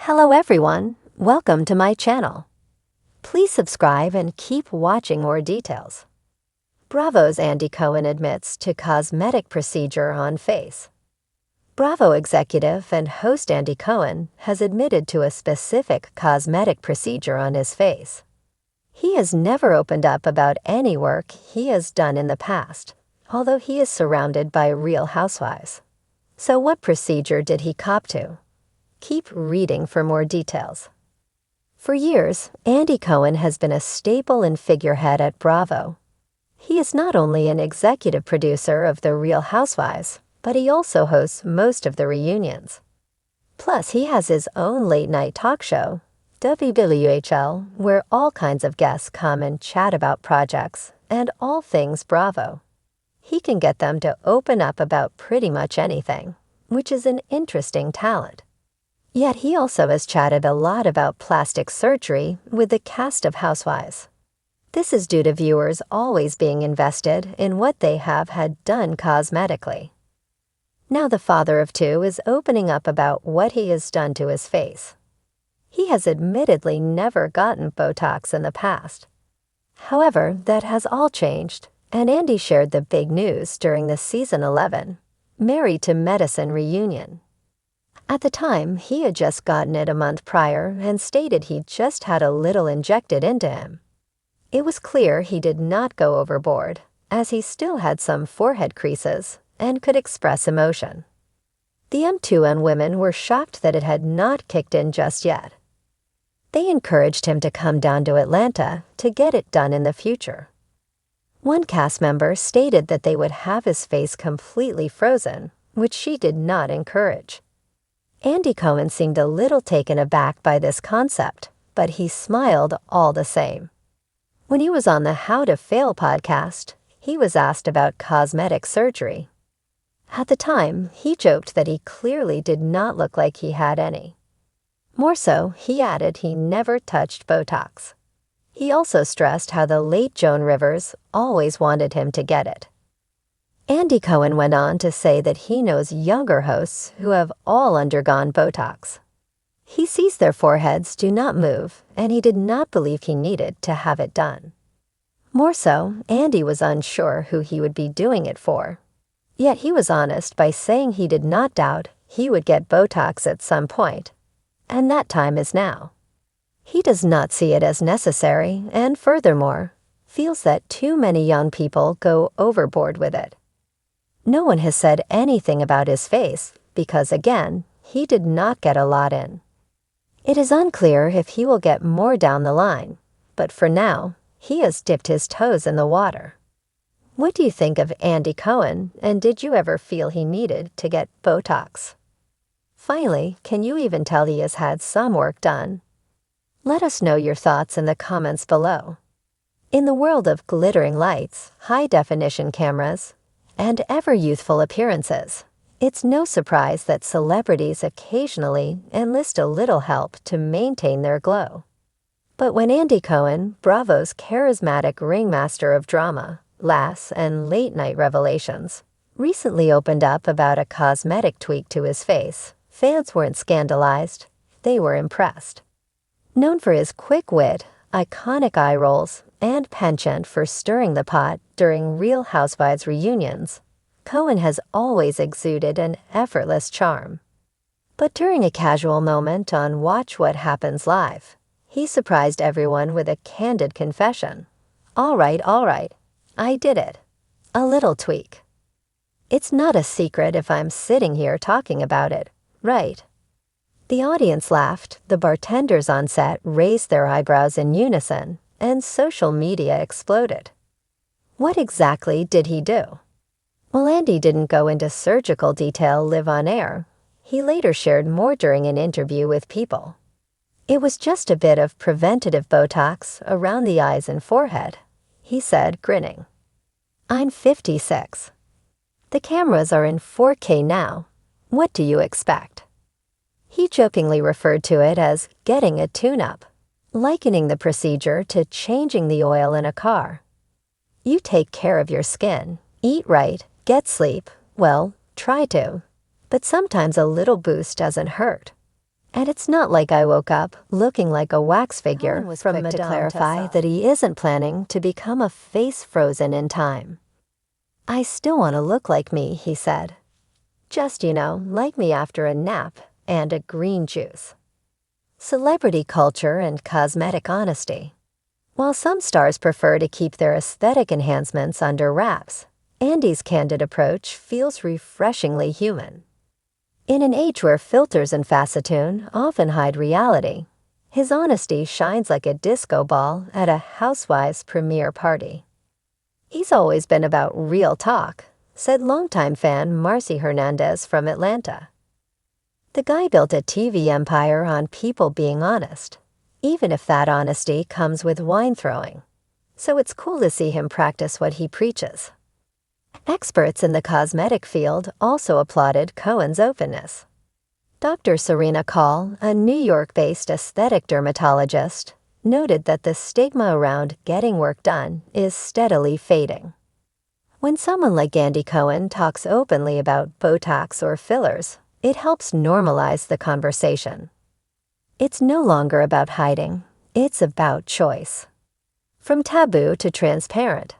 Hello everyone, welcome to my channel. Please subscribe and keep watching more details. Bravo's Andy Cohen admits to cosmetic procedure on face. Bravo executive and host Andy Cohen has admitted to a specific cosmetic procedure on his face. He has never opened up about any work he has done in the past, although he is surrounded by real housewives. So what procedure did he cop to? Keep reading for more details. For years, Andy Cohen has been a staple and figurehead at Bravo. He is not only an executive producer of The Real Housewives, but he also hosts most of the reunions. Plus, he has his own late-night talk show, WWHL, where all kinds of guests come and chat about projects and all things Bravo. He can get them to open up about pretty much anything, which is an interesting talent. Yet he also has chatted a lot about plastic surgery with the cast of Housewives. This is due to viewers always being invested in what they have had done cosmetically. Now the father of two is opening up about what he has done to his face. He has admittedly never gotten Botox in the past. However, that has all changed, and Andy shared the big news during the season 11, Married to Medicine reunion. At the time, he had just gotten it a month prior and stated he'd just had a little injected into him. It was clear he did not go overboard, as he still had some forehead creases and could express emotion. The M2N women were shocked that it had not kicked in just yet. They encouraged him to come down to Atlanta to get it done in the future. One cast member stated that they would have his face completely frozen, which she did not encourage. Andy Cohen seemed a little taken aback by this concept, but he smiled all the same. When he was on the How to Fail podcast, he was asked about cosmetic surgery. At the time, he joked that he clearly did not look like he had any. More so, he added he never touched Botox. He also stressed how the late Joan Rivers always wanted him to get it. Andy Cohen went on to say that he knows younger hosts who have all undergone Botox. He sees their foreheads do not move, and he did not believe he needed to have it done. More so, Andy was unsure who he would be doing it for. Yet he was honest by saying he did not doubt he would get Botox at some point, and that time is now. He does not see it as necessary, and furthermore, feels that too many young people go overboard with it. No one has said anything about his face because, again, he did not get a lot in. It is unclear if he will get more down the line, but for now, he has dipped his toes in the water. What do you think of Andy Cohen, and did you ever feel he needed to get Botox? Finally, can you even tell he has had some work done? Let us know your thoughts in the comments below. In the world of glittering lights, high-definition cameras, and ever-youthful appearances, it's no surprise that celebrities occasionally enlist a little help to maintain their glow. But when Andy Cohen, Bravo's charismatic ringmaster of drama, laughs, and late-night revelations, recently opened up about a cosmetic tweak to his face, fans weren't scandalized, they were impressed. Known for his quick wit, iconic eye rolls, and penchant for stirring the pot during Real Housewives reunions, Cohen has always exuded an effortless charm. But during a casual moment on Watch What Happens Live, he surprised everyone with a candid confession. All right, I did it. A little tweak. It's not a secret if I'm sitting here talking about it, right? The audience laughed, the bartenders on set raised their eyebrows in unison, and social media exploded. What exactly did he do? Well, Andy didn't go into surgical detail live on air. He later shared more during an interview with People. It was just a bit of preventative Botox around the eyes and forehead, he said, grinning. I'm 56. The cameras are in 4K now. What do you expect? He jokingly referred to it as getting a tune-up, likening the procedure to changing the oil in a car. You take care of your skin, eat right, get sleep, well, try to. But sometimes a little boost doesn't hurt. And it's not like I woke up looking like a wax figure. Cohen was From quick to Madame clarify that he isn't planning to become a face frozen in time. I still want to look like me, he said. Just, like me after a nap and a green juice. Celebrity culture and cosmetic honesty. While some stars prefer to keep their aesthetic enhancements under wraps, Andy's candid approach feels refreshingly human. In an age where filters and facetune often hide reality, his honesty shines like a disco ball at a Housewives premiere party. He's always been about real talk, said longtime fan Marcy Hernandez from Atlanta. The guy built a TV empire on people being honest, even if that honesty comes with wine throwing. So it's cool to see him practice what he preaches. Experts in the cosmetic field also applauded Cohen's openness. Dr. Serena Call, a New York-based aesthetic dermatologist, noted that the stigma around getting work done is steadily fading. When someone like Andy Cohen talks openly about Botox or fillers, it helps normalize the conversation. It's no longer about hiding, it's about choice. From taboo to transparent.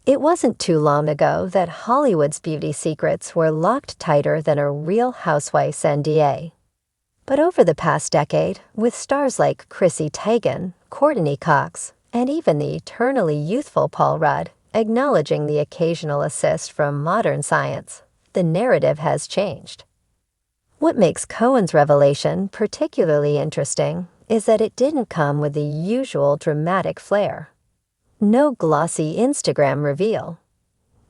It wasn't too long ago that Hollywood's beauty secrets were locked tighter than a Real Housewives NDA. But over the past decade, with stars like Chrissy Teigen, Courtney Cox, and even the eternally youthful Paul Rudd acknowledging the occasional assist from modern science, the narrative has changed. What makes Cohen's revelation particularly interesting is that it didn't come with the usual dramatic flair. No glossy Instagram reveal.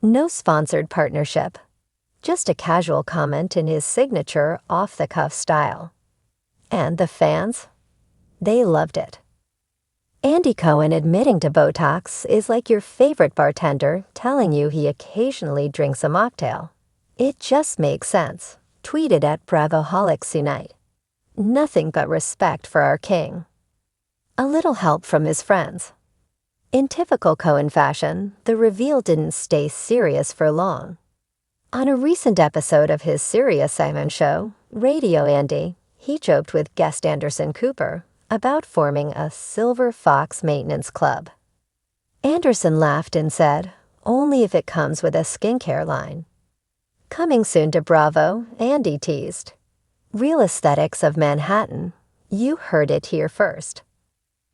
No sponsored partnership. Just a casual comment in his signature off-the-cuff style. And the fans? They loved it. Andy Cohen admitting to Botox is like your favorite bartender telling you he occasionally drinks a mocktail. It just makes sense. Tweeted at Bravoholics Unite. Nothing but respect for our king. A little help from his friends. In typical Cohen fashion, the reveal didn't stay serious for long. On a recent episode of his Sirius Simon show, Radio Andy, he joked with guest Anderson Cooper about forming a Silver Fox maintenance club. Anderson laughed and said, "Only if it comes with a skincare line." Coming soon to Bravo, Andy teased, "Real Aesthetics of Manhattan, you heard it here first."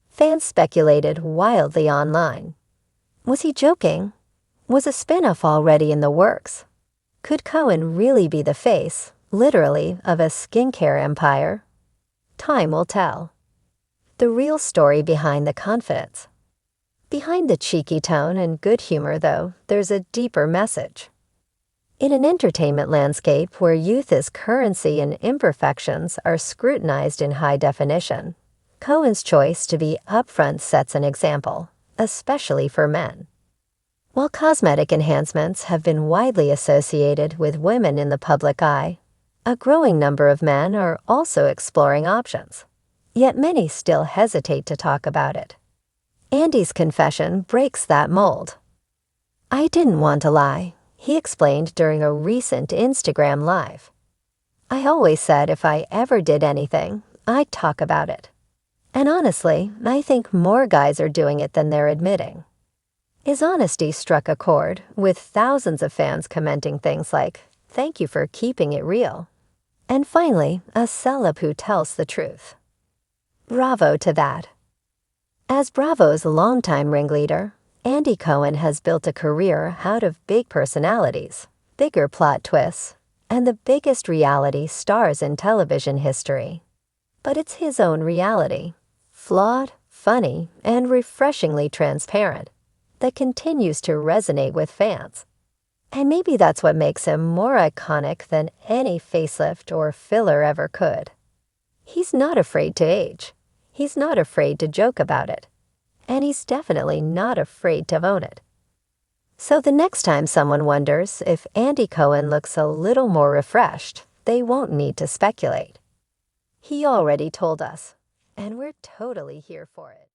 Fans speculated wildly online. Was he joking? Was a spin-off already in the works? Could Cohen really be the face, literally, of a skincare empire? Time will tell. The real story behind the confidence. Behind the cheeky tone and good humor, though, there's a deeper message. In an entertainment landscape where youth is currency and imperfections are scrutinized in high definition, Cohen's choice to be upfront sets an example, especially for men. While cosmetic enhancements have been widely associated with women in the public eye, a growing number of men are also exploring options. Yet many still hesitate to talk about it. Andy's confession breaks that mold. "I didn't want to lie," he explained during a recent Instagram Live. "I always said if I ever did anything, I'd talk about it. And honestly, I think more guys are doing it than they're admitting." His honesty struck a chord, with thousands of fans commenting things like, "Thank you for keeping it real." And finally, a celeb who tells the truth. Bravo to that. As Bravo's longtime ringleader, Andy Cohen has built a career out of big personalities, bigger plot twists, and the biggest reality stars in television history. But it's his own reality, flawed, funny, and refreshingly transparent, that continues to resonate with fans. And maybe that's what makes him more iconic than any facelift or filler ever could. He's not afraid to age. He's not afraid to joke about it. And he's definitely not afraid to own it. So the next time someone wonders if Andy Cohen looks a little more refreshed, they won't need to speculate. He already told us, and we're totally here for it.